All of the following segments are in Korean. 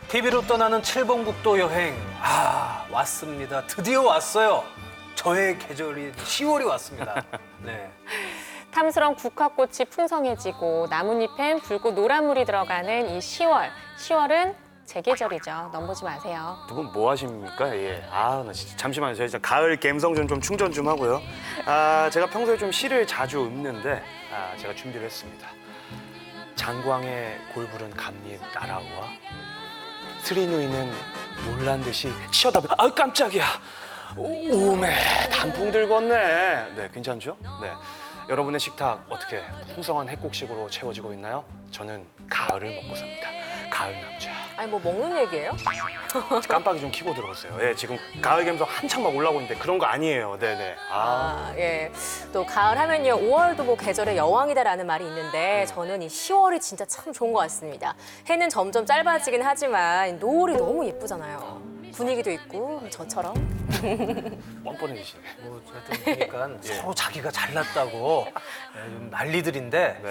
TV로 떠나는 칠봉국도 여행. 왔습니다. 드디어 왔어요. 저의 계절인 10월이 왔습니다. 네. 탐스런 국화꽃이 풍성해지고 나뭇잎엔 붉고 노란 물이 들어가는 이 10월. 10월은 제 계절이죠. 넘보지 마세요. 두 분 뭐 하십니까? 예. 나 진짜 잠시만요. 저희 진짜 가을 감성 좀 충전 좀 하고요. 제가 평소에 좀 시를 자주 읊는데 제가 준비를 했습니다. 장광의 골부른 감리의 날아와 스리누이는 놀란 듯이 치어다보. 깜짝이야. 오메 단풍 들겄네. 네, 괜찮죠? 네. 여러분의 식탁 어떻게 풍성한 핵곡식으로 채워지고 있나요? 저는 가을을 먹고 삽니다. 가을 남자. 아니 뭐 먹는 얘기예요? 깜빡이 좀 켜고 들어오세요. 예, 지금 가을 감성 한참 막 올라오고 있는데 그런 거 아니에요. 네네. 예. 또 가을 하면요, 5월도 뭐 계절의 여왕이다라는 말이 있는데 저는 이 10월이 진짜 참 좋은 것 같습니다. 해는 점점 짧아지긴 하지만 노을이 너무 예쁘잖아요. 분위기도 있고 저처럼. 뻔뻔해지시네. 뭐 어쨌든 보니까 서로 자기가 잘났다고 좀 난리들인데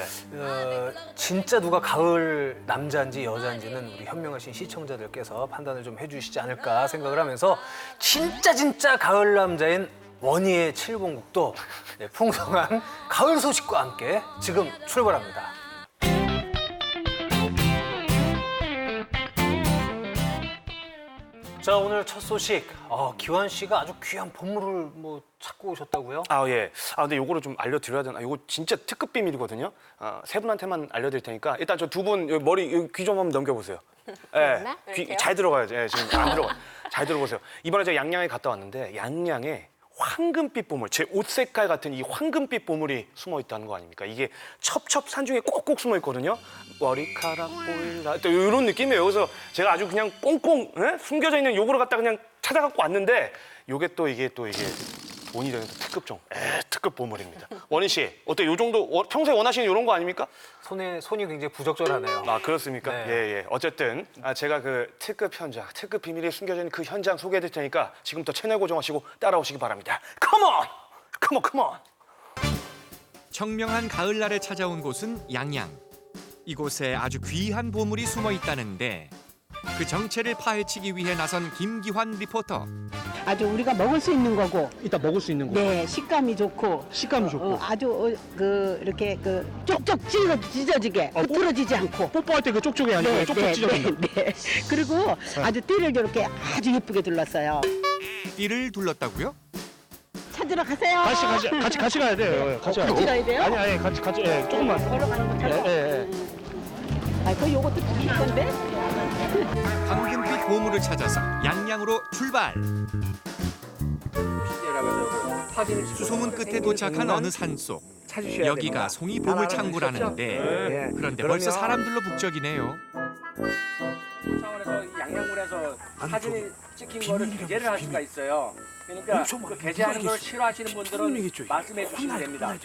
진짜 누가 가을 남자인지 여자인지는 우리 현명하신 시청자들께서 판단을 좀 해주시지 않을까 생각을 하면서 진짜 가을 남자인 원희의 칠봉국도 풍성한 가을 소식과 함께 지금 출발합니다. 자, 오늘 첫 소식. 기환 씨가 아주 귀한 보물을 뭐 찾고 오셨다고요? 예. 근데 요거를 좀 알려드려야 되나? 요거 진짜 특급 비밀이거든요. 세 분한테만 알려드릴 테니까 일단 저 두 분 머리 귀 좀 한번 넘겨보세요. 예. 귀 잘 들어가야죠. 예, 지금 안 들어가. 잘 들어보세요. 이번에 제가 양양에 갔다 왔는데 양양에 황금빛 보물, 제 옷 색깔 같은 이 황금빛 보물이 숨어 있다는 거 아닙니까? 이게 첩첩산중에 꼭꼭 숨어 있거든요. 머리카락 보일라 또 이런 느낌이에요. 그래서 제가 아주 그냥 꽁꽁 숨겨져 있는 요거를 갖다 그냥 찾아갖고 왔는데 요게 또 이게 돈이 되는 특급종, 특급 보물입니다. 원희 씨, 어때? 요 정도 평소에 원하시는 이런 거 아닙니까? 손이 굉장히 부적절하네요. 그렇습니까? 네. 예. 어쨌든 제가 그 특급 현장, 특급 비밀이 숨겨져 있는 그 현장 소개해드릴 테니까 지금부터 채널 고정하시고 따라오시기 바랍니다. 컴온! 컴온! 청명한 가을날에 찾아온 곳은 양양. 이곳에 아주 귀한 보물이 숨어 있다는데 그 정체를 파헤치기 위해 나선 김기환 리포터. 아주 우리가 먹을 수 있는 거고, 이따 먹을 수 있는 거. 네, 식감이 좋고, 식감이 좋고. 아주 이렇게 쪽쪽 찢어지게, 부러지지 않고. 뽀뽀할 때 그 쪽쪽이 아니고 쪽쪽 찢어진다. 네. 그리고 아주 띠를 이렇게 아주 예쁘게 둘렀어요. 띠를 둘렀다고요? 찾으러 가세요. 같이 가야 돼요. 같이 가야 돼요? 아니, 같이, 조금만. 걸어가는 것처럼. 예. 그 요것도 드릴 건데. 황금빛 보물을 찾아서 양양으로 출발. 수소문 끝에 도착한 어느 산속. 여기가 송이 보물 창구라는데 그런데 벌써 사람들로 북적이네요. 차원에서 양양군에서 사진이 찍힌 거를 게재를 할 수가 있어요. 그러니까 그 게재하는 걸 싫어하시는 분들은 말씀해 주시면 됩니다.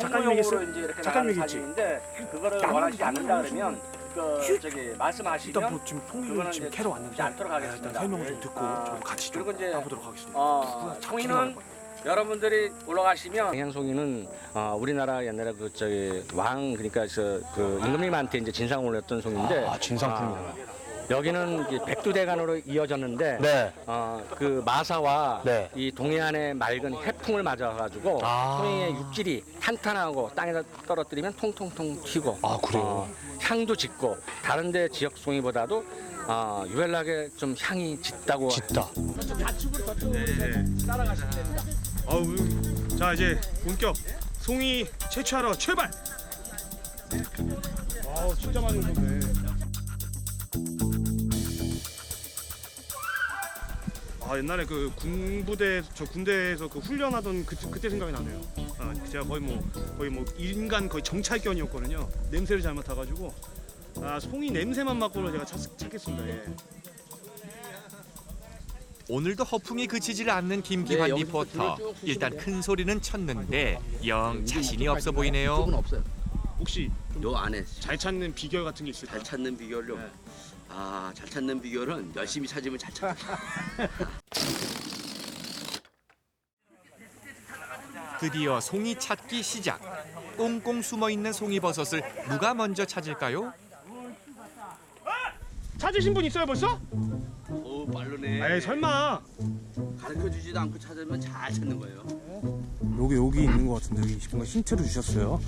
홍보용으로 이제 이렇게 나가는 사진인데 그거를 원하시지 않는다 그러면 말씀하시면 그거는 이제 하지 않도록 하겠습니다. 설명을 좀 듣고 저도 같이 좀 그리고 이제 가보도록 하겠습니다. 송이는 여러분들이 올라가시면 양양송이는 우리나라 옛날에 왕 그러니까 그 임금님한테 이제 진상을 올렸던 송인데 진상품이야. 여기는 이제 백두대간으로 이어졌는데 네. 그 마사와 네. 이 동해안의 맑은 해풍을 맞아가지고 송이의 육질이 탄탄하고 땅에다 떨어뜨리면 통통통 튀고 그래요? 향도 짙고 다른데 지역 송이보다도 유별나게 좀 향이 짙다고. 짙다. 자, 이제 본격 송이 채취하러 출발! 진짜 많이 오셨네. 옛날에 그 군대에서 그 훈련하던 그때 생각이 나네요. 제가 거의 뭐 인간 거의 정찰견이었거든요. 냄새를 잘 맡아가지고 송이 냄새만 맡고는 제가 찾겠습니다. 예. 오늘도 허풍이 그치질 않는 김기환 리포터. 일단 큰 소리는 쳤는데 영 자신이 없어 보이네요. 혹시 요 안에 잘 찾는 비결 같은 게 있을까요? 잘 찾는 비결요. 잘 찾는 비결은 열심히 찾으면 잘 찾아. 드디어 송이 찾기 시작. 꽁꽁 숨어 있는 송이버섯을 누가 먼저 찾을까요? 찾으신 분 있어요 벌써? 오 빠르네. 에이 설마. 가르쳐 주지도 않고 찾으면 잘 찾는 거예요. 여기 있는 것 같은데 여기 뭔가 힌트를 주셨어요.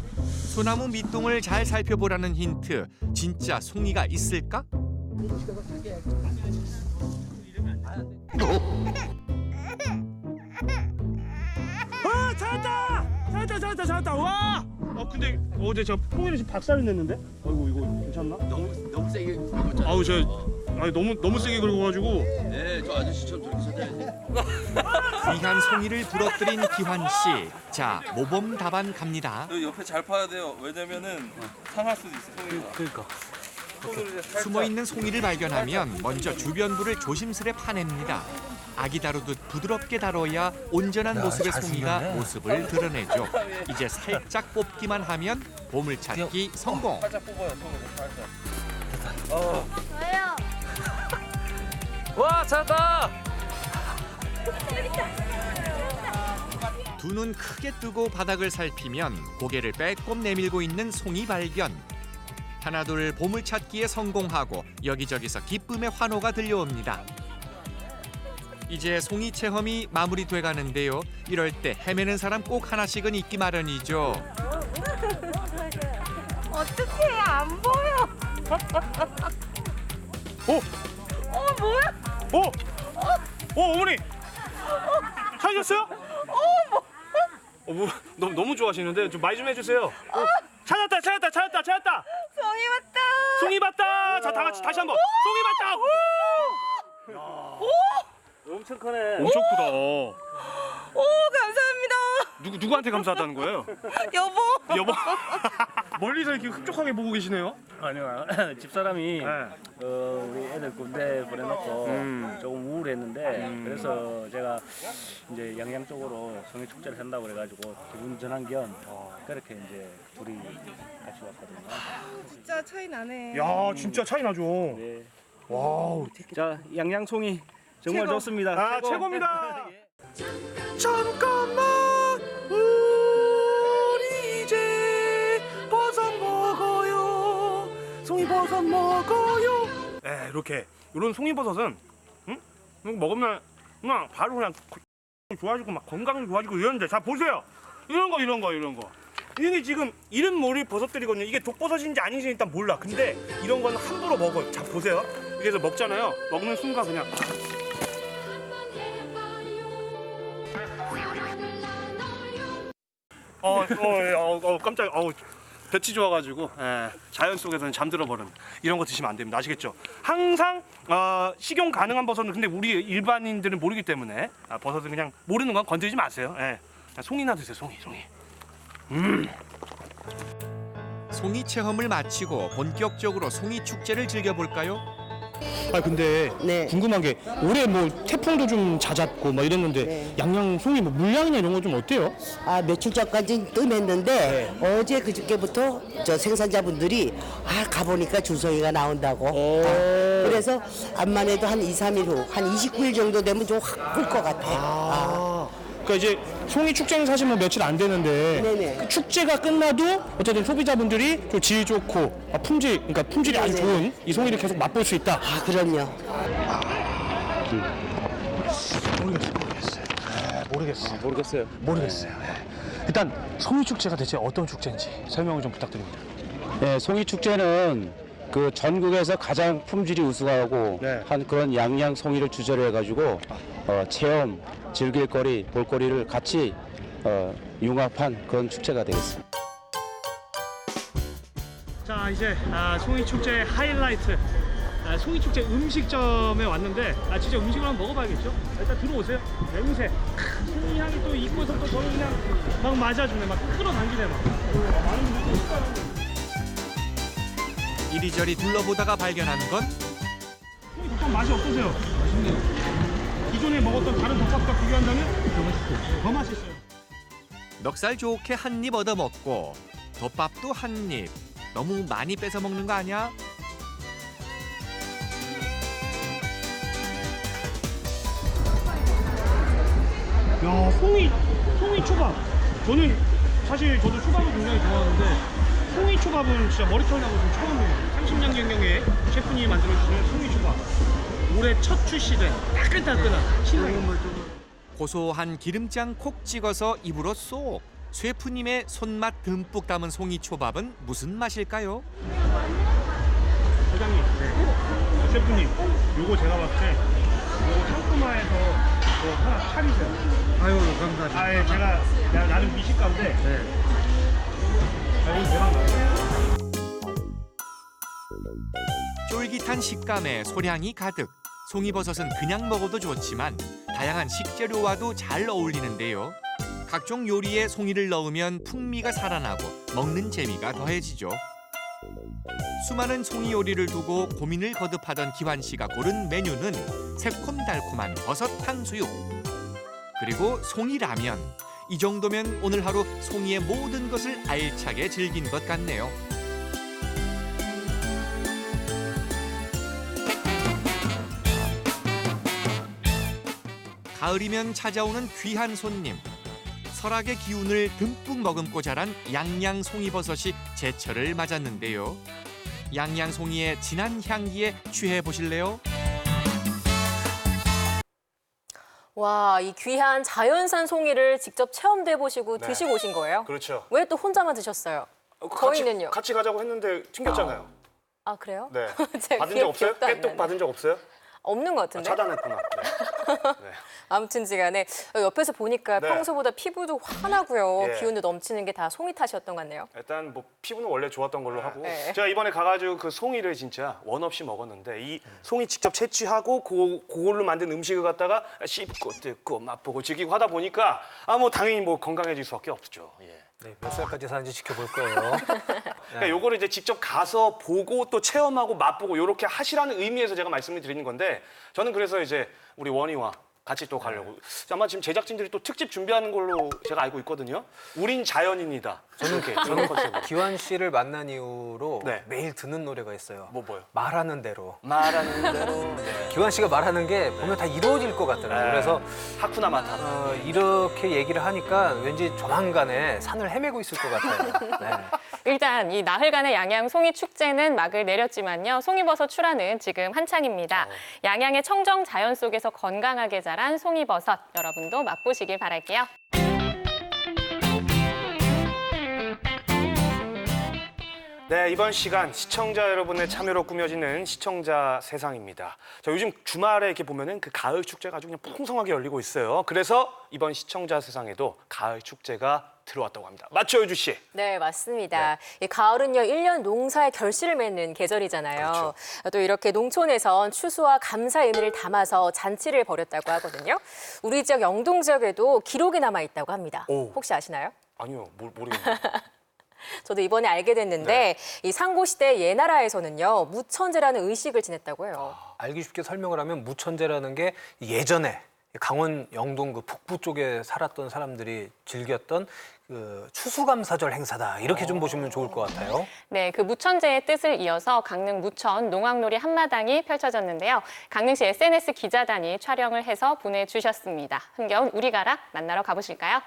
소나무 밑동을 잘 살펴보라는 힌트. 진짜 송이가 있을까? 아 찾았다. 와. 근데 어제 저 뽕이를 지금 박살을 냈는데. 아이고 이거 괜찮나? 너무 세게 긁었잖아요. 아우 아니 너무 세게 긁어가지고. 네, 저 아저씨처럼 저렇게 찾아야지. 귀한 송이를 부러뜨린 기환 씨. 자, 모범 답안 갑니다. 옆에 잘 파야 돼요. 왜냐면은 상할 수도 있어. 송이가. 그러니까. 숨어 있는 송이를 발견하면 먼저 주변부를 조심스레 파냅니다. 아기 다루듯 부드럽게 다뤄야 온전한 모습의 잘 송이가 숨겼네. 모습을 드러내죠. 이제 살짝 뽑기만 하면 보물찾기 성공. 살짝 뽑아요. 송이를 살짝. 와 찾았다. 두 눈 크게 뜨고 바닥을 살피면 고개를 빼꼼 내밀고 있는 송이 발견. 하나둘 보물찾기에 성공하고 여기저기서 기쁨의 환호가 들려옵니다. 이제 송이 체험이 마무리돼 가는데요. 이럴 때 헤매는 사람 꼭 하나씩은 있기 마련이죠. 어떡해, 안 보여. 어머니. 찾으셨어요? 너무 좋아하시는데 좀 말 좀 해주세요. 찾았다. 송이 봤다. 자, 다 같이 다시 한번. 송이 봤다. 엄청 크네. 엄청 크다. 오, 감사합니다. 누구한테 감사하다는 거예요? 여보. 멀리서 이렇게 흡족하게 보고 계시네요. 아니요 집사람이 네. 우리 애들 군대 보내놓고 조금 우울했는데 그래서 제가 이제 양양 쪽으로 송이 축제를 한다고 그래가지고 기분 전환 겸 그렇게 이제 둘이 같이 왔거든요. 진짜 차이 나네. 야, 진짜 차이 나죠. 네. 와우. 자 양양 송이 정말 최고. 좋습니다. 아, 최고. 최고입니다. 잠깐만 우리 이제 버섯 먹어요. 송이버섯 먹어요. 네, 이렇게 이런 송이버섯은 먹으면 그냥 바로 그냥 좋아지고 막 건강 좋아지고 이러는데 자 보세요. 이런 거. 이게 지금 이름 모를 버섯들이거든요. 이게 독버섯인지 아닌지 일단 몰라. 근데 이런 건 함부로 먹어요. 자 보세요. 여기서 먹잖아요. 먹는 순간 그냥 깜짝이야. 볕이 좋아가지고 자연 속에서는 잠들어 버리는 이런 거 드시면 안 됩니다. 아시겠죠? 항상 식용 가능한 버섯은 근데 우리 일반인들은 모르기 때문에 버섯은 그냥 모르는 건 건드리지 마세요. 송이나 드세요. 송이. 송이 체험을 마치고 본격적으로 송이 축제를 즐겨볼까요? 아 근데 네. 궁금한 게 올해 뭐 태풍도 좀 잦았고 막 이랬는데 네. 양양 송이 뭐 물량이나 이런 거 좀 어때요? 아, 며칠 전까지 뜸했는데 어제 그저께부터 저 생산자분들이 가보니까 줄송이가 나온다고. 그래서 암만 해도 한 2, 3일 후, 한 29일 정도 되면 좀 확 풀 것 같아. 그러니까 이제 송이 축제는 사실 뭐 며칠 안 되는데 네네. 그 축제가 끝나도 어쨌든 소비자분들이 좀 질 좋고 그러니까 품질이 아주 네네. 좋은 이 송이를 계속 맛볼 수 있다. 그럼요. 모르겠어요. 일단 송이 축제가 대체 어떤 축제인지 설명을 좀 부탁드립니다. 네, 송이 축제는 그 전국에서 가장 품질이 우수하고 네. 한 그런 양양 송이를 주제로 해가지고 체험, 즐길거리, 볼거리를 같이 융합한 그런 축제가 되겠습니다. 자 이제 송이 축제 하이라이트 송이 축제 음식점에 왔는데 진짜 음식을 한번 먹어봐야겠죠? 일단 들어오세요. 냄새 송이 향이 또 입고서 또 저는 그냥 막 맞아주네. 막 끌어당기네 막. 많은 분들이 식사하는데 이리저리 둘러보다가 발견한 건 송이 덮밥 맛이 어떠세요? 맛있네요. 기존에 먹었던 다른 덮밥과 비교한다면 더 맛있어요. 넉살 좋게 한 입 얻어먹고 덮밥도 한 입. 너무 많이 뺏어 먹는 거 아니야? 야 송이 초밥. 저는 사실 저도 초밥을 굉장히 좋아하는데 송이 초밥은 진짜 머리털 나고 좀 처음이에요. 30년 경력의 셰프님이 만들어주시는 송이 초밥. 올해 첫 출시된 따끈따끈한 신라면. 고소한 기름장 콕 찍어서 입으로 쏙. 셰프님의 손맛 듬뿍 담은 송이초밥은 무슨 맛일까요? 사장님, 셰프님, 요거 제가 봤을 때 요거 상품화해서 뭐 하나 차리세요. 아유 감사합니다. 아, 예, 제가 나는 미식가인데. 네. 아, 이거 대박 나요. 쫄깃한 식감에 소량이 가득. 송이버섯은 그냥 먹어도 좋지만 다양한 식재료와도 잘 어울리는데요. 각종 요리에 송이를 넣으면 풍미가 살아나고 먹는 재미가 더해지죠. 수많은 송이 요리를 두고 고민을 거듭하던 기환 씨가 고른 메뉴는 새콤달콤한 버섯 탕수육. 그리고 송이 라면. 이 정도면 오늘 하루 송이의 모든 것을 알차게 즐긴 것 같네요. 가을이면 찾아오는 귀한 손님. 설악의 기운을 듬뿍 머금고 자란 양양 송이버섯이 제철을 맞았는데요. 양양 송이의 진한 향기에 취해 보실래요? 와, 이 귀한 자연산 송이를 직접 체험도 해보시고 드시고 오신 거예요? 그렇죠. 왜 또 혼자만 드셨어요? 저희는요? 같이 가자고 했는데 튕겼잖아요. 아, 그래요? 네. 제가 받은 적 없어요? 기억도 안 깨똑 나네. 받은 적 없어요? 없는 것 같은데? 차단했구나. 네. 아무튼지간에 옆에서 보니까 네. 평소보다 피부도 환하고요. 예. 기운도 넘치는 게 다 송이 탓이었던 것 같네요. 일단 뭐 피부는 원래 좋았던 걸로 하고 네. 제가 이번에 가가지고 그 송이를 진짜 원 없이 먹었는데 이 송이 직접 채취하고 그걸로 만든 음식을 갖다가 씹고 뜯고 맛보고 즐기고 하다 보니까 뭐 당연히 뭐 건강해질 수밖에 없죠. 예. 네, 몇 살까지 사는지 지켜볼 거예요. 그러니까 요거를 이제 직접 가서 보고 또 체험하고 맛보고 이렇게 하시라는 의미에서 제가 말씀을 드리는 건데 저는 그래서 이제 우리 원희와 같이 또 가려고. 아마 지금 제작진들이 또 특집 준비하는 걸로 제가 알고 있거든요. 우린 자연인이다. 저는 컨셉으로. 기환 씨를 만난 이후로 네. 매일 듣는 노래가 있어요. 뭐요? 말하는 대로. 말하는 대로. 네. 기환 씨가 말하는 게 보면 다 이루어질 것 같더라고요. 네. 그래서 하쿠나 마타타. 이렇게 얘기를 하니까 왠지 조만간에 산을 헤매고 있을 것 같아요. 네. 일단 이 나흘간의 양양 송이 축제는 막을 내렸지만요. 송이버섯 출하는 지금 한창입니다. 양양의 청정 자연 속에서 건강하게 자란 송이버섯 여러분도 맛보시길 바랄게요. 네, 이번 시간 시청자 여러분의 참여로 꾸며지는 시청자 세상입니다. 자, 요즘 주말에 이렇게 보면은 그 가을 축제가 아주 그냥 풍성하게 열리고 있어요. 그래서 이번 시청자 세상에도 가을 축제가 들어왔다고 합니다. 맞죠, 유주 씨? 네, 맞습니다. 이 가을은요, 1년 농사의 결실을 맺는 계절이잖아요. 그렇죠. 또 이렇게 농촌에선 추수와 감사의 의미를 담아서 잔치를 벌였다고 하거든요. 우리 지역 영동 지역에도 기록이 남아 있다고 합니다. 오. 혹시 아시나요? 아니요, 모르겠네요. 저도 이번에 알게 됐는데 이 상고시대 예나라에서는요, 무천제라는 의식을 지냈다고 해요. 알기 쉽게 설명을 하면 무천제라는 게 예전에 강원 영동 그 북부 쪽에 살았던 사람들이 즐겼던 그 추수감사절 행사다. 이렇게 좀 보시면 좋을 것 같아요. 네, 그 무천제의 뜻을 이어서 강릉 무천 농악놀이 한마당이 펼쳐졌는데요. 강릉시 SNS 기자단이 촬영을 해서 보내주셨습니다. 흥겨운 우리가락 만나러 가보실까요?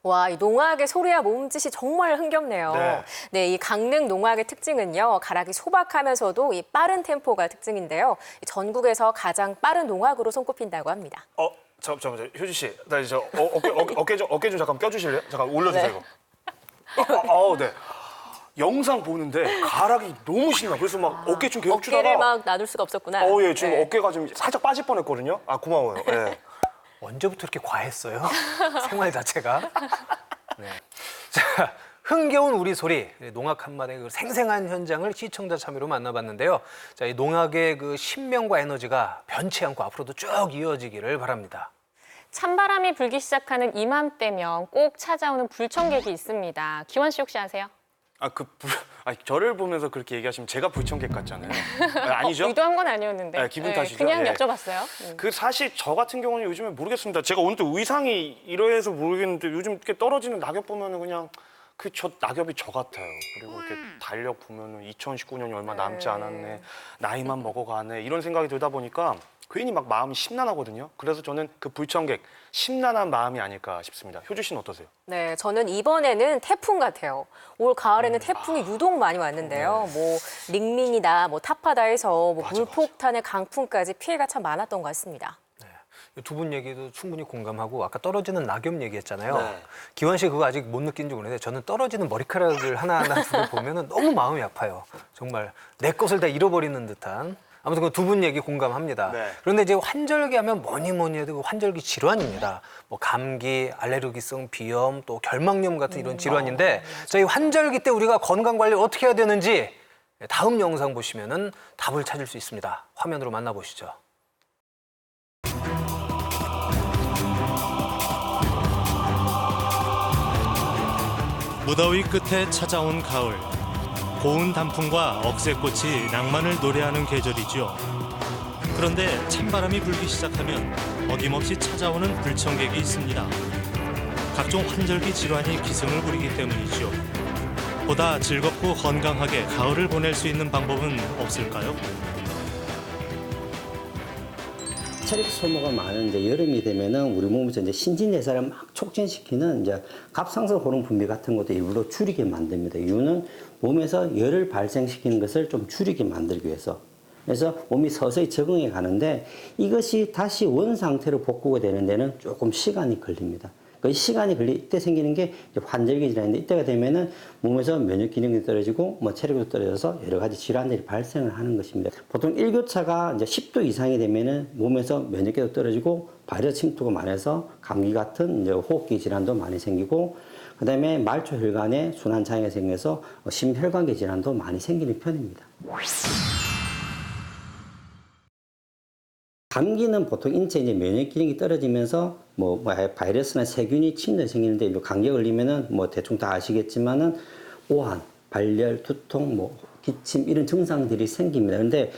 와, 이 농악의 소리와 몸짓이 정말 흥겹네요. 네. 네, 이 강릉 농악의 특징은요, 가락이 소박하면서도 이 빠른 템포가 특징인데요. 전국에서 가장 빠른 농악으로 손꼽힌다고 합니다. 잠깐만, 효주 씨, 나 이제 어깨 좀 잠깐 껴주실래요? 잠깐 올려주세요. 네. 이거. 네. 영상 보는데 가락이 너무 신나. 그래서 막 어깨 좀 계속 추다가. 어깨를 막 놔둘 수가 없었구나. 예, 지금 네. 어깨가 좀 살짝 빠질 뻔했거든요. 아, 고마워요. 예. 언제부터 이렇게 과했어요? 생활 자체가. 네. 자, 흥겨운 우리 소리, 농악 한마디의 그 생생한 현장을 시청자 참여로 만나봤는데요. 자, 이 농악의 그 신명과 에너지가 변치 않고 앞으로도 쭉 이어지기를 바랍니다. 찬바람이 불기 시작하는 이맘때면 꼭 찾아오는 불청객이 있습니다. 기원 씨 혹시 아세요? 저를 보면서 그렇게 얘기하시면 제가 불청객 같잖아요. 아니죠? 의도한 건 아니었는데. 네, 기분 탓이죠. 그냥 예. 여쭤봤어요. 그 사실 저 같은 경우는 요즘에 모르겠습니다. 제가 오늘 또 의상이 이러해서 모르겠는데 요즘 이렇게 떨어지는 낙엽 보면은 그냥 낙엽이 저 같아요. 그리고 이렇게 달력 보면은 2019년이 얼마 남지 않았네. 나이만 먹어가네. 이런 생각이 들다 보니까 괜히 막 마음이 심란하거든요. 그래서 저는 그 불청객, 심란한 마음이 아닐까 싶습니다. 효주 씨는 어떠세요? 네, 저는 이번에는 태풍 같아요. 올 가을에는 태풍이 유독 많이 왔는데요. 뭐 링링이다, 뭐 타파다에서 뭐 물폭탄의 강풍까지 피해가 참 많았던 것 같습니다. 두 분 얘기도 충분히 공감하고 아까 떨어지는 낙엽 얘기했잖아요. 네. 기환 씨 그거 아직 못 느낀지 모르는데 저는 떨어지는 머리카락을 하나하나 두고 보면은 너무 마음이 아파요. 정말 내 것을 다 잃어버리는 듯한. 아무튼 그 두 분 얘기 공감합니다. 네. 그런데 이제 환절기 하면 뭐니 해도 그 환절기 질환입니다. 뭐 감기, 알레르기성 비염, 또 결막염 같은 이런 질환인데 저희 환절기 때 우리가 건강 관리 어떻게 해야 되는지 다음 영상 보시면은 답을 찾을 수 있습니다. 화면으로 만나보시죠. 무더위 끝에 찾아온 가을. 고운 단풍과 억새꽃이 낭만을 노래하는 계절이죠. 그런데 찬바람이 불기 시작하면 어김없이 찾아오는 불청객이 있습니다. 각종 환절기 질환이 기승을 부리기 때문이죠. 보다 즐겁고 건강하게 가을을 보낼 수 있는 방법은 없을까요? 체력 소모가 많은 이제 여름이 되면은 우리 몸에서 이제 신진대사를 막 촉진시키는 이제 갑상선 호르몬 분비 같은 것도 일부러 줄이게 만듭니다. 이유는 몸에서 열을 발생시키는 것을 좀 줄이게 만들기 위해서. 그래서 몸이 서서히 적응해 가는데 이것이 다시 원 상태로 복구가 되는 데는 조금 시간이 걸립니다. 그 시간이 이때 생기는 게 환절기 질환인데 이때가 되면은 몸에서 면역 기능이 떨어지고 뭐 체력도 떨어져서 여러 가지 질환들이 발생을 하는 것입니다. 보통 일교차가 이제 10도 이상이 되면은 몸에서 면역력도 떨어지고 바이러스 침투가 많아서 감기 같은 이제 호흡기 질환도 많이 생기고 그다음에 말초 혈관에 순환 장애가 생겨서 심혈관계 질환도 많이 생기는 편입니다. 감기는 보통 인체 이제 면역 기능이 떨어지면서 뭐 바이러스나 세균이 침도 생기는데 감기에 걸리면은 뭐 대충 다 아시겠지만은 오한, 발열, 두통, 뭐 기침 이런 증상들이 생깁니다. 그런데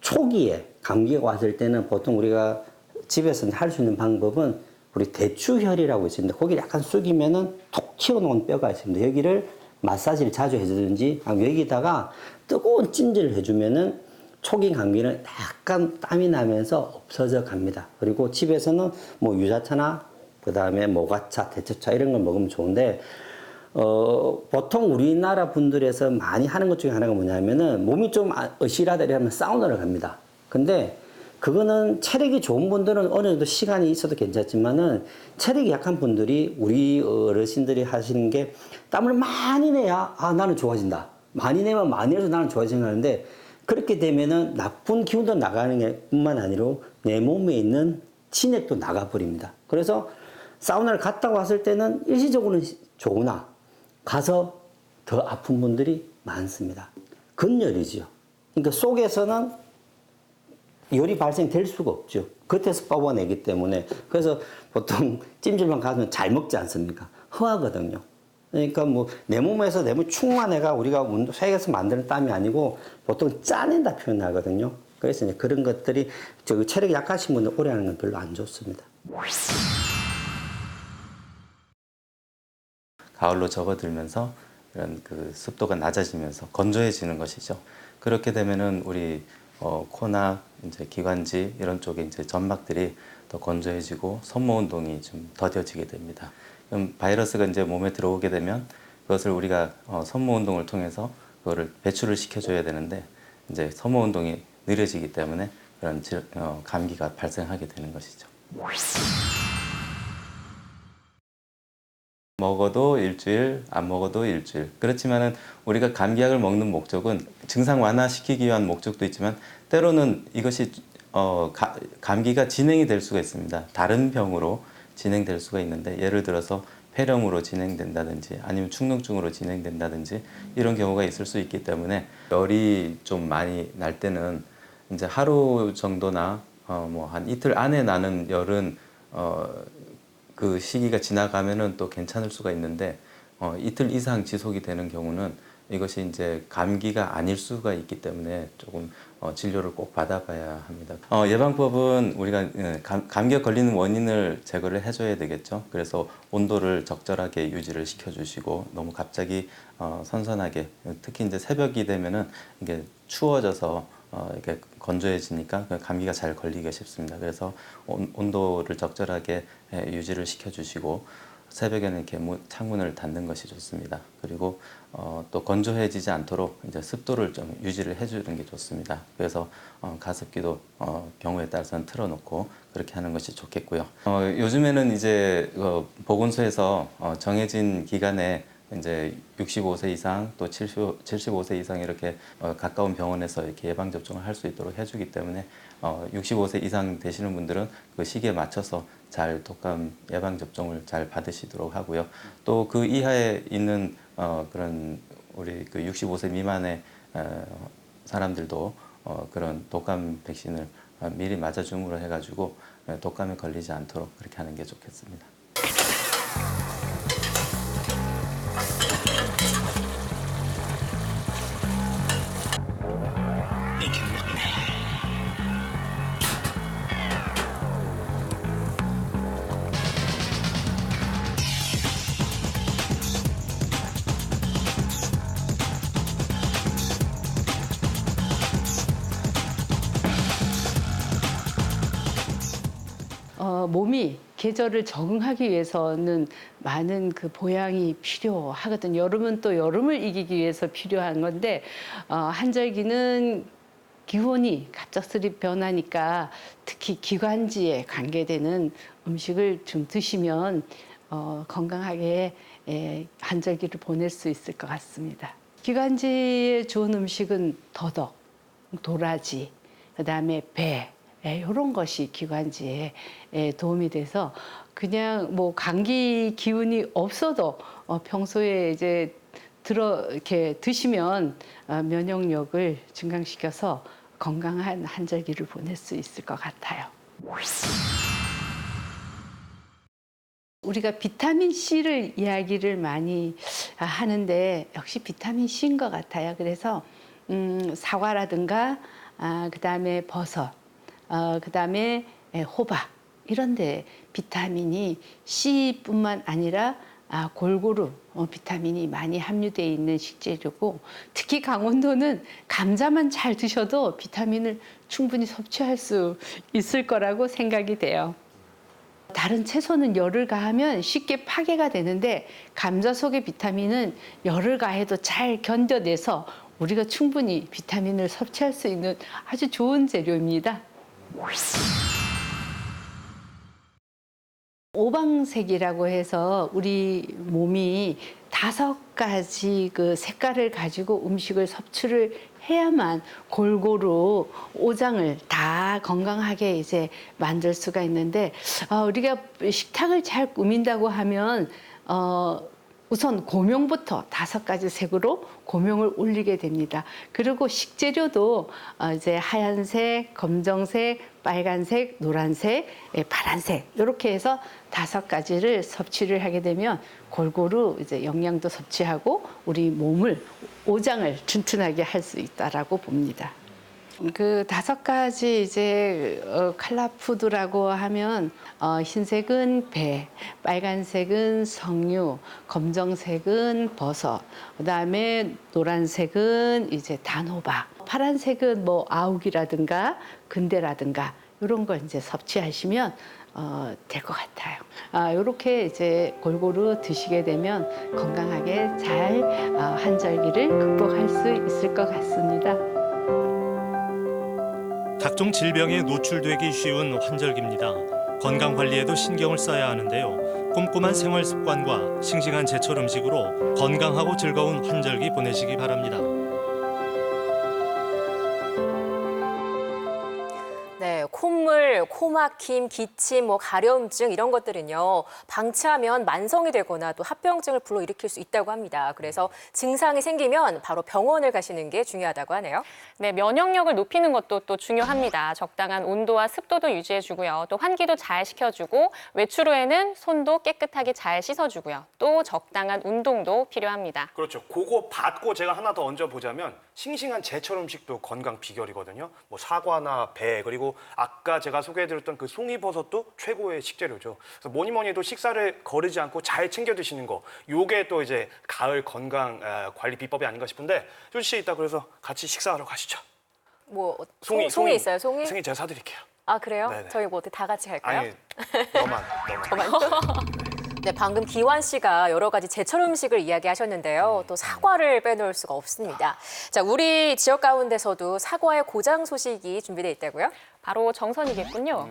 초기에 감기가 왔을 때는 보통 우리가 집에서 할 수 있는 방법은 우리 대추혈이라고 있습니다. 거기를 약간 숙이면은 톡 튀어나온 뼈가 있습니다. 여기를 마사지를 자주 해주든지 여기다가 뜨거운 찜질을 해주면은 초기 감기는 약간 땀이 나면서 없어져 갑니다. 그리고 집에서는 뭐 유자차나 그다음에 모과차, 대추차 이런 걸 먹으면 좋은데 보통 우리나라 분들에서 많이 하는 것 중에 하나가 뭐냐면은 몸이 좀 어시라다 이러면 사우나를 갑니다. 근데 그거는 체력이 좋은 분들은 어느 정도 시간이 있어도 괜찮지만은 체력이 약한 분들이 우리 어르신들이 하시는 게 땀을 많이 내야 나는 좋아진다. 많이 내면 많이 해서 나는 좋아진다 하는데 그렇게 되면은 나쁜 기운도 나가는 게 뿐만 아니라 내 몸에 있는 진액도 나가버립니다. 그래서 사우나를 갔다 왔을 때는 일시적으로는 좋으나 가서 더 아픈 분들이 많습니다. 근열이죠. 그러니까 속에서는 열이 발생될 수가 없죠. 겉에서 뽑아내기 때문에. 그래서 보통 찜질방 가면 잘 먹지 않습니까? 허하거든요. 그러니까 뭐 내 몸에서 내 몸 충만해가 우리가 세계에서 만드는 땀이 아니고 보통 짜낸다 표현하거든요. 그래서 이제 그런 것들이 체력이 약하신 분들 오래 하는 건 별로 안 좋습니다. 가을로 접어들면서 이런 그 습도가 낮아지면서 건조해지는 것이죠. 그렇게 되면은 우리 코나 이제 기관지 이런 쪽에 이제 점막들이 더 건조해지고 손모 운동이 좀 더뎌지게 됩니다. 그럼 바이러스가 이제 몸에 들어오게 되면 그것을 우리가 손모 운동을 통해서 그거를 배출을 시켜줘야 되는데 이제 손모 운동이 느려지기 때문에 그런 감기가 발생하게 되는 것이죠. 먹어도 일주일, 안 먹어도 일주일. 그렇지만은 우리가 감기약을 먹는 목적은 증상 완화시키기 위한 목적도 있지만 때로는 이것이 감기가 진행이 될 수가 있습니다. 다른 병으로 진행될 수가 있는데 예를 들어서 폐렴으로 진행된다든지 아니면 축농증으로 진행된다든지 이런 경우가 있을 수 있기 때문에 열이 좀 많이 날 때는 이제 하루 정도나 뭐 한 이틀 안에 나는 열은 그 시기가 지나가면은 또 괜찮을 수가 있는데 이틀 이상 지속이 되는 경우는 이것이 이제 감기가 아닐 수가 있기 때문에 조금 진료를 꼭 받아봐야 합니다. 예방법은 우리가 감기에 걸리는 원인을 제거를 해줘야 되겠죠. 그래서 온도를 적절하게 유지를 시켜주시고 너무 갑자기 선선하게 특히 이제 새벽이 되면은 이게 추워져서 이렇게 건조해지니까 감기가 잘 걸리기가 쉽습니다. 그래서 온도를 적절하게 유지를 시켜주시고 새벽에는 이렇게 창문을 닫는 것이 좋습니다. 그리고 또 건조해지지 않도록 이제 습도를 좀 유지를 해주는 게 좋습니다. 그래서 가습기도 경우에 따라서는 틀어놓고 그렇게 하는 것이 좋겠고요. 요즘에는 이제 보건소에서 정해진 기간에 이제 65세 이상 또 75세 이상 이렇게 가까운 병원에서 이렇게 예방 접종을 할 수 있도록 해주기 때문에 65세 이상 되시는 분들은 그 시기에 맞춰서 잘 독감 예방 접종을 잘 받으시도록 하고요. 또 그 이하에 있는 그런 우리 그 65세 미만의 사람들도 그런 독감 백신을 미리 맞아줌으로 해가지고 독감에 걸리지 않도록 그렇게 하는 게 좋겠습니다. 몸이 계절을 적응하기 위해서는 많은 그 보양이 필요하거든요. 여름은 또 여름을 이기기 위해서 필요한 건데 한절기는 기온이 갑작스레 변하니까 특히 기관지에 관계되는 음식을 좀 드시면 건강하게 한절기를 보낼 수 있을 것 같습니다. 기관지에 좋은 음식은 더덕, 도라지, 그다음에 배, 이런 것이 기관지에 도움이 돼서 그냥 뭐 감기 기운이 없어도 평소에 이제 이렇게 드시면 면역력을 증강시켜서 건강한 한절기를 보낼 수 있을 것 같아요. 우리가 비타민 C를 이야기를 많이 하는데 역시 비타민 C인 것 같아요. 그래서 사과라든가 그다음에 버섯, 그다음에 호박 이런 데 비타민이 C뿐만 아니라 골고루 비타민이 많이 함유되어 있는 식재료고 특히 강원도는 감자만 잘 드셔도 비타민을 충분히 섭취할 수 있을 거라고 생각이 돼요. 다른 채소는 열을 가하면 쉽게 파괴가 되는데 감자 속의 비타민은 열을 가해도 잘 견뎌내서 우리가 충분히 비타민을 섭취할 수 있는 아주 좋은 재료입니다. 오방색이라고 해서 우리 몸이 5가지 그 색깔을 가지고 음식을 섭취를 해야만 골고루 오장을 다 건강하게 이제 만들 수가 있는데 우리가 식탁을 잘 꾸민다고 하면 우선 고명부터 5가지 색으로 고명을 올리게 됩니다. 그리고 식재료도 이제 하얀색, 검정색, 빨간색, 노란색, 파란색 이렇게 해서 5가지를 섭취를 하게 되면 골고루 이제 영양도 섭취하고 우리 몸을 오장을 튼튼하게 할 수 있다라고 봅니다. 그 5가지 이제 칼라푸드라고 하면 흰색은 배, 빨간색은 석류, 검정색은 버섯, 그다음에 노란색은 이제 단호박, 파란색은 뭐 아욱이라든가 근대라든가 이런 걸 이제 섭취하시면 될 것 같아요. 이렇게 이제 골고루 드시게 되면 건강하게 잘 환절기를 극복할 수 있을 것 같습니다. 각종 질병에 노출되기 쉬운 환절기입니다. 건강 관리에도 신경을 써야 하는데요. 꼼꼼한 생활 습관과 싱싱한 제철 음식으로 건강하고 즐거운 환절기 보내시기 바랍니다. 네, 콧물, 코막힘, 기침, 가려움증 이런 것들은요. 방치하면 만성이 되거나 또 합병증을 불러일으킬 수 있다고 합니다. 그래서 증상이 생기면 바로 병원을 가시는 게 중요하다고 하네요. 네, 면역력을 높이는 것도 또 중요합니다. 적당한 온도와 습도도 유지해주고요. 또 환기도 잘 시켜주고 외출 후에는 손도 깨끗하게 잘 씻어주고요. 또 적당한 운동도 필요합니다. 그렇죠. 그거 받고 제가 하나 더 얹어보자면 싱싱한 제철 음식도 건강 비결이거든요. 뭐 사과나 배 그리고 아까 제가 소개해드렸던 그 송이버섯도 최고의 식재료죠. 그래서 뭐니 해도 식사를 거르지 않고 잘 챙겨 드시는 거, 요게 또 이제 가을 건강 관리 비법이 아닌가 싶은데 조지 씨 이따 그래서 같이 식사하러 가시죠. 송이 있어요, 송이? 송이 제가 사드릴게요. 아, 그래요? 네네. 저희 어떻게 다 같이 갈까요? 아니, 너만. 네, 방금 기환 씨가 여러 가지 제철 음식을 이야기하셨는데요. 또 사과를 빼놓을 수가 없습니다. 자, 우리 지역 가운데서도 사과의 고장 소식이 준비되어 있다고요? 바로 정선이겠군요.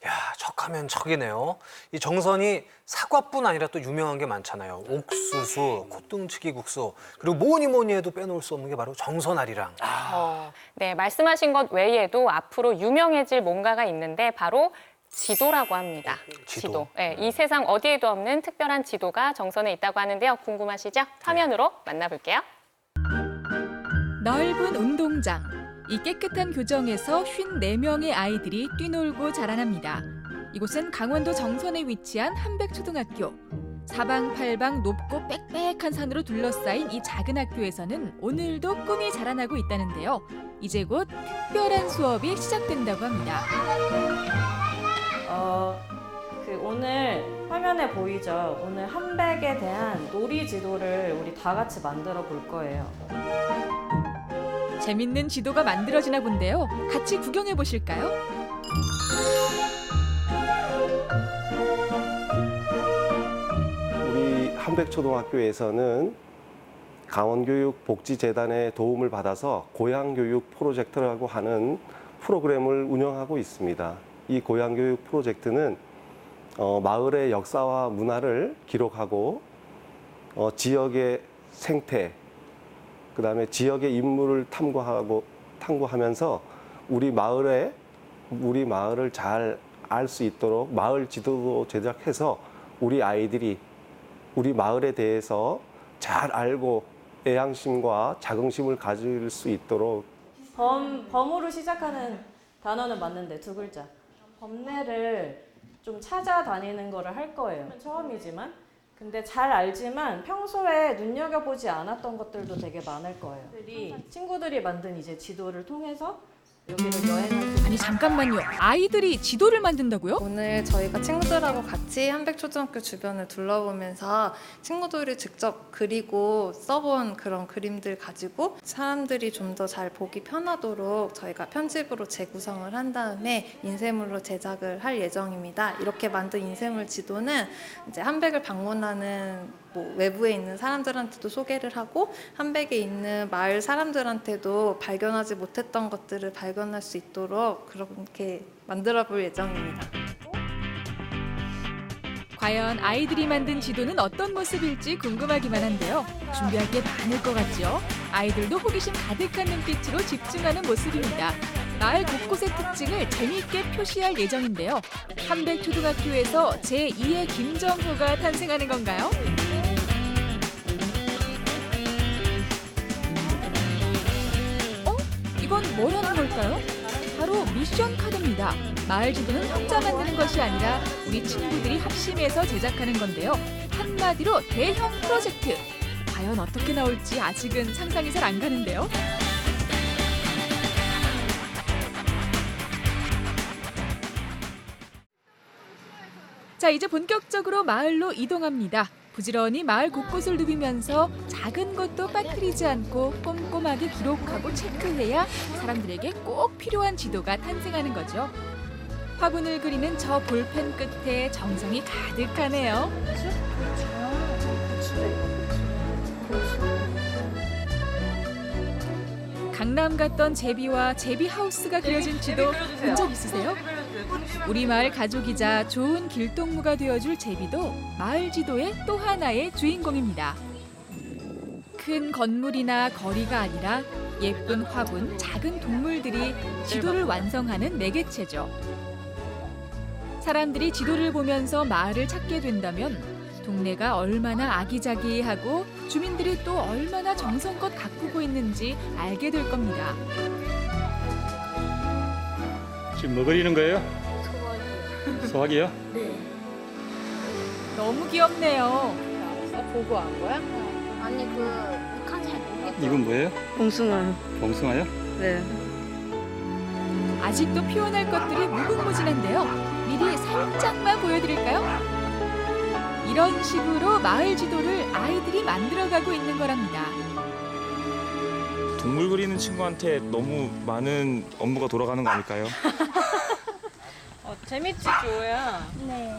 야, 척하면 척이네요. 이 정선이 사과뿐 아니라 또 유명한 게 많잖아요. 옥수수, 콧등치기 국수, 그리고 뭐니 해도 빼놓을 수 없는 게 바로 정선아리랑. 네, 말씀하신 것 외에도 앞으로 유명해질 뭔가가 있는데 바로 지도라고 합니다. 지도. 네, 이 세상 어디에도 없는 특별한 지도가 정선에 있다고 하는데요. 궁금하시죠? 화면으로 만나볼게요. 넓은 운동장. 이 깨끗한 교정에서 54명의 아이들이 뛰놀고 자라납니다. 이곳은 강원도 정선에 위치한 한백초등학교. 사방팔방 높고 빽빽한 산으로 둘러싸인 이 작은 학교에서는 오늘도 꿈이 자라나고 있다는데요. 이제 곧 특별한 수업이 시작된다고 합니다. 오늘 화면에 보이죠? 오늘 한백에 대한 놀이 지도를 우리 다 같이 만들어 볼 거예요. 재밌는 지도가 만들어지나 본데요. 같이 구경해 보실까요? 우리 한백초등학교에서는 강원교육복지재단의 도움을 받아서 고향교육 프로젝트라고 하는 프로그램을 운영하고 있습니다. 이 고향교육 프로젝트는 마을의 역사와 문화를 기록하고 지역의 생태, 그다음에 지역의 인물을 탐구하면서 우리 마을을 잘 알 수 있도록 마을 지도도 제작해서 우리 아이들이 우리 마을에 대해서 잘 알고 애향심과 자긍심을 가질 수 있도록. 범으로 시작하는 단어는 맞는데 두 글자. 범례를 좀 찾아다니는 거를 할 거예요. 처음이지만. 근데 잘 알지만 평소에 눈여겨보지 않았던 것들도 되게 많을 거예요. 친구들이 만든 이제 지도를 통해서 여기를 여행을. 아니 잠깐만요. 아이들이 지도를 만든다고요? 오늘 저희가 친구들하고 같이 한백초등학교 주변을 둘러보면서 친구들이 직접 그리고 써본 그런 그림들 가지고 사람들이 좀 더 잘 보기 편하도록 저희가 편집으로 재구성을 한 다음에 인쇄물로 제작을 할 예정입니다. 이렇게 만든 인쇄물 지도는 이제 한백을 방문하는 외부에 있는 사람들한테도 소개를 하고 한백에 있는 마을 사람들한테도 발견하지 못했던 것들을 발견할 수 있도록 그렇게 만들어 볼 예정입니다. 과연 아이들이 만든 지도는 어떤 모습일지 궁금하기만 한데요. 준비할 게 많을 것 같죠? 아이들도 호기심 가득한 눈빛으로 집중하는 모습입니다. 마을 곳곳의 특징을 재미있게 표시할 예정인데요. 한백초등학교에서 제2의 김정호가 탄생하는 건가요? 이건 뭐라는 걸까요? 바로 미션 카드입니다. 마을 지도는 혼자 만드는 것이 아니라 우리 친구들이 합심해서 제작하는 건데요. 한마디로 대형 프로젝트. 과연 어떻게 나올지 아직은 상상이 잘 안 가는데요. 자, 이제 본격적으로 마을로 이동합니다. 부지런히 마을 곳곳을 누비면서 작은 것도 빠뜨리지 않고 꼼꼼하게 기록하고 체크해야 사람들에게 꼭 필요한 지도가 탄생하는 거죠. 화분을 그리는 저 볼펜 끝에 정성이 가득하네요. 강남 갔던 제비와 제비 하우스가 그려진 지도 본 적 있으세요? 우리 마을 가족이자 좋은 길동무가 되어줄 제비도 마을 지도의 또 하나의 주인공입니다. 큰 건물이나 거리가 아니라 예쁜 화분, 작은 동물들이 지도를 완성하는 매개체죠. 사람들이 지도를 보면서 마을을 찾게 된다면 동네가 얼마나 아기자기하고 주민들이 또 얼마나 정성껏 가꾸고 있는지 알게 될 겁니다. 지금 뭐 그리는 거예요? 소화기요? 네. 너무 귀엽네요. 보고 한 거야? 아니 잘 모르겠어. 이건 뭐예요? 봉숭아요. 봉숭아요? 네. 아직도 표현할 것들이 무궁무진한데요. 미리 살짝만 보여드릴까요? 이런 식으로 마을 지도를 아이들이 만들어가고 있는 거랍니다. 동물 그리는 친구한테 너무 많은 업무가 돌아가는 거 아닐까요? 재밌지, 조야? 네.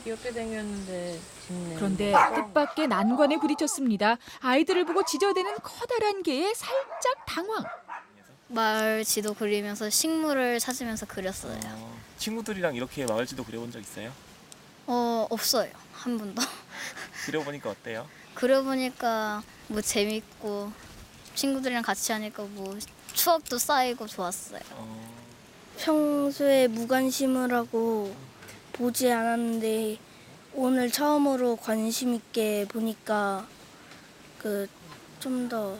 귀엽게 생겼는데 쉽네. 그런데 뜻밖의 난관에 부딪혔습니다. 아이들을 보고 지저대는 커다란 개에 살짝 당황. 마을 지도 그리면서 식물을 찾으면서 그렸어요. 친구들이랑 이렇게 마을 지도 그려본 적 있어요? 없어요. 한 번도. 그려보니까 어때요? 그려보니까 뭐 재밌고 친구들이랑 같이 하니까 뭐 추억도 쌓이고 좋았어요. 평소에 무관심을 하고 보지 않았는데 오늘 처음으로 관심 있게 보니까 좀 더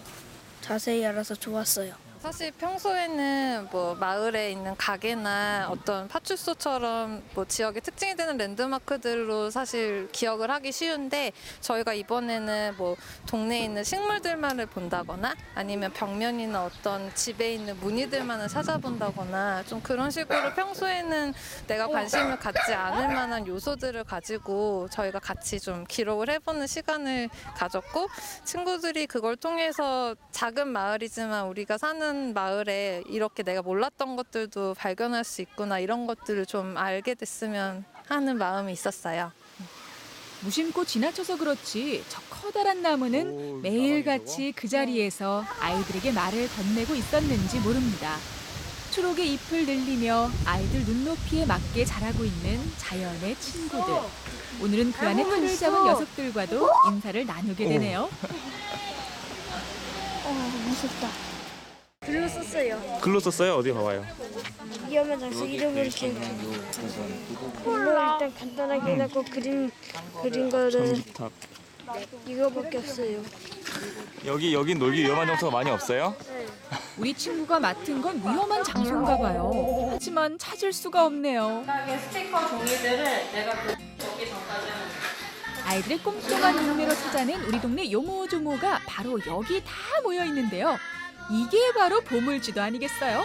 자세히 알아서 좋았어요. 사실 평소에는 뭐 마을에 있는 가게나 어떤 파출소처럼 뭐 지역의 특징이 되는 랜드마크들로 사실 기억을 하기 쉬운데 저희가 이번에는 뭐 동네에 있는 식물들만을 본다거나 아니면 벽면이나 어떤 집에 있는 무늬들만을 찾아본다거나 좀 그런 식으로 평소에는 내가 관심을 갖지 않을 만한 요소들을 가지고 저희가 같이 좀 기록을 해보는 시간을 가졌고 친구들이 그걸 통해서 작은 마을이지만 우리가 사는 마을에 이렇게 내가 몰랐던 것들도 발견할 수 있구나 이런 것들을 좀 알게 됐으면 하는 마음이 있었어요. 무심코 지나쳐서 그렇지 저 커다란 나무는 매일같이 그 자리에서 아이들에게 말을 건네고 있었는지 모릅니다. 초록의 잎을 늘리며 아이들 눈높이에 맞게 자라고 있는 자연의 친구들. 오늘은 그 안에 털을 잡은 녀석들과도 인사를 나누게 되네요. 무섭다. 글로 썼어요. 글로 썼어요? 어디 봐봐요. 위험한 장소 이름을 기억해. 글로 일단 간단하게 해놓고 그린 거는 전기탑. 이거밖에 없어요. 여긴 놀기 위험한 장소가 많이 없어요? 우리 친구가 맡은 건 위험한 장소인가 봐요. 하지만 찾을 수가 없네요. 스티커 종이들을 내가 여기 전까지는 아이들의 꼼꼼한 눈매로 찾아낸 우리 동네 요모조모가 바로 여기 다 모여 있는데요. 이게 바로 보물지도 아니겠어요?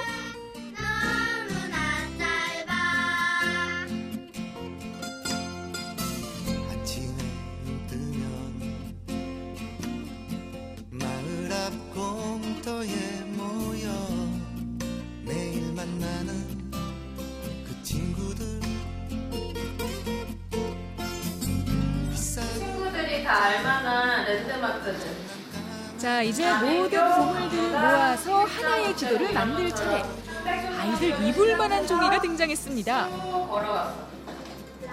아침에 뜨면 마을 앞 공터에 모여 매일 만나는 그 친구들 친구들이 다 알만한 랜드마크들. 자, 이제 모든 보물들을 모아서 하나의 지도를 만들 차례. 아이들 입을 만한 종이가 등장했습니다. 걸어왔어.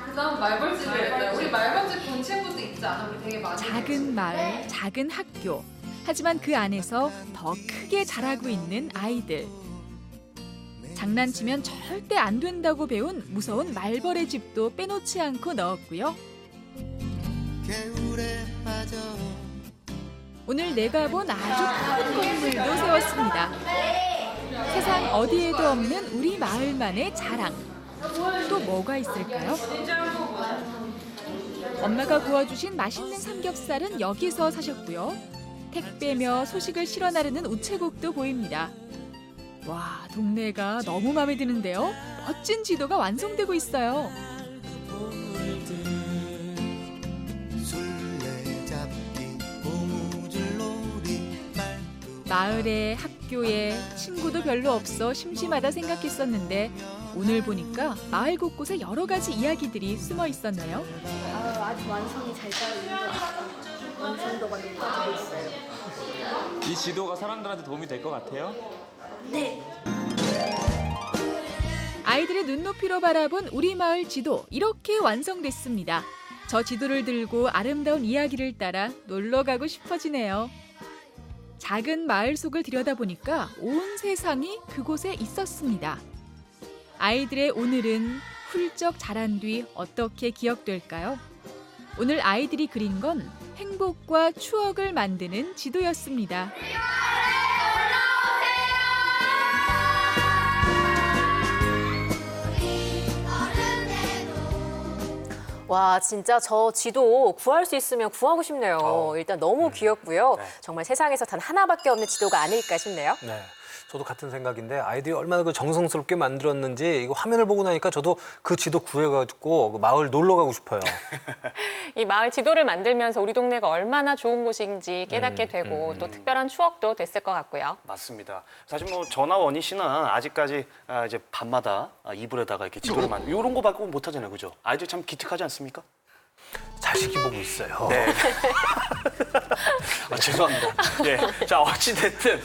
그다음 말벌집을 했어요. 우리 말벌집 본 친구도 있지 않아? 우리 되게 많이. 작은 마을, 작은 학교. 하지만 그 안에서 더 크게 자라고 있는 아이들. 장난치면 절대 안 된다고 배운 무서운 말벌의 집도 빼놓지 않고 넣었고요. 개울에 빠져 오늘 내가 본 아주 큰 건물도 세웠습니다. 세상 어디에도 없는 우리 마을만의 자랑. 또 뭐가 있을까요? 엄마가 구워주신 맛있는 삼겹살은 여기서 사셨고요. 택배며 소식을 실어 나르는 우체국도 보입니다. 와, 동네가 너무 마음에 드는데요. 멋진 지도가 완성되고 있어요. 마을에, 학교에 친구도 별로 없어 심심하다 생각했었는데 오늘 보니까 마을 곳곳에 여러 가지 이야기들이 숨어 있었네요. 아직 완성이 잘 되어 있는 것 같아요. 완성도가 높아지고 있어요. 이 지도가 사람들한테 도움이 될 것 같아요? 네. 아이들의 눈높이로 바라본 우리 마을 지도 이렇게 완성됐습니다. 저 지도를 들고 아름다운 이야기를 따라 놀러 가고 싶어지네요. 작은 마을 속을 들여다보니까 온 세상이 그곳에 있었습니다. 아이들의 오늘은 훌쩍 자란 뒤 어떻게 기억될까요? 오늘 아이들이 그린 건 행복과 추억을 만드는 지도였습니다. 와, 진짜 저 지도 구할 수 있으면 구하고 싶네요. 일단 너무 귀엽고요. 정말 세상에서 단 하나밖에 없는 지도가 아닐까 싶네요. 네. 저도 같은 생각인데 아이들이 얼마나 그 정성스럽게 만들었는지 이거 화면을 보고 나니까 저도 그 지도 구해가지고 그 마을 놀러 가고 싶어요. 이 마을 지도를 만들면서 우리 동네가 얼마나 좋은 곳인지 깨닫게 되고 또 특별한 추억도 됐을 것 같고요. 맞습니다. 사실 뭐 저나 원희 씨는 아직까지 이제 밤마다 이불에다가 이렇게 지도를 만들고 이런 거 말고 못 하잖아요, 그죠? 아이들 참 기특하지 않습니까? 자식이 보고 있어요. 네. 죄송합니다. 예. 자, 어찌됐든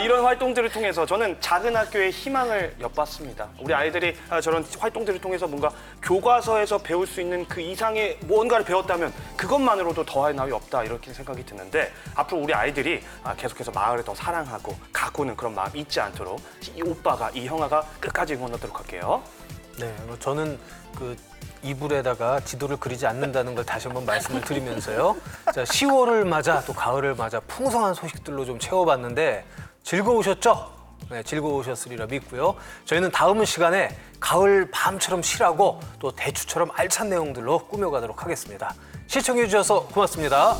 이런 활동들을 통해서 저는 작은 학교의 희망을 엿봤습니다. 우리 아이들이 저런 활동들을 통해서 뭔가 교과서에서 배울 수 있는 그 이상의 뭔가를 배웠다면 그것만으로도 더할 나위 없다 이렇게 생각이 드는데 앞으로 우리 아이들이 계속해서 마을을 더 사랑하고 가꾸는 그런 마음 잊지 않도록 이 오빠가, 이 형아가 끝까지 응원하도록 할게요. 네, 저는 그 이불에다가 지도를 그리지 않는다는 걸 다시 한번 말씀을 드리면서요. 자, 10월을 맞아 또 가을을 맞아 풍성한 소식들로 좀 채워봤는데 즐거우셨죠? 네, 즐거우셨으리라 믿고요. 저희는 다음 시간에 가을 밤처럼 실하고 또 대추처럼 알찬 내용들로 꾸며가도록 하겠습니다. 시청해 주셔서 고맙습니다.